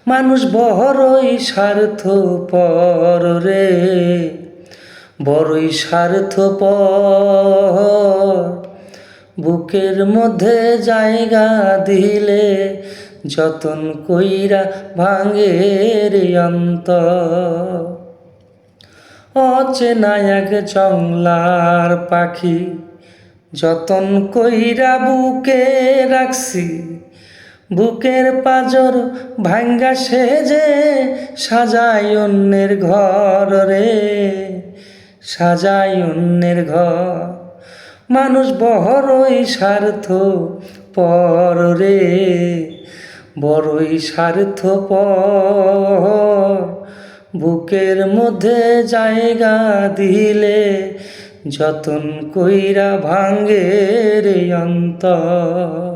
মানুষ বড়ই স্বার্থপর রে, বড়ই স্বার্থপর। বুকের মধ্যে জায়গা দিলে যতন কইরা ভাঙে রে অন্তর। অচেনা এক জংলার পাখি যতন কইরা বুকে রাখছি, বুকের পাজর ভাঙ্গা সেজে সাজাই অন্যের ঘর রে, সাজাই অন্যের ঘর। মানুষ বড়ই স্বার্থপর রে, বড়ই স্বার্থপর। বুকের মধ্যে জায়গা দিলে যতন কইরা ভাঙ্গে রে অন্তর।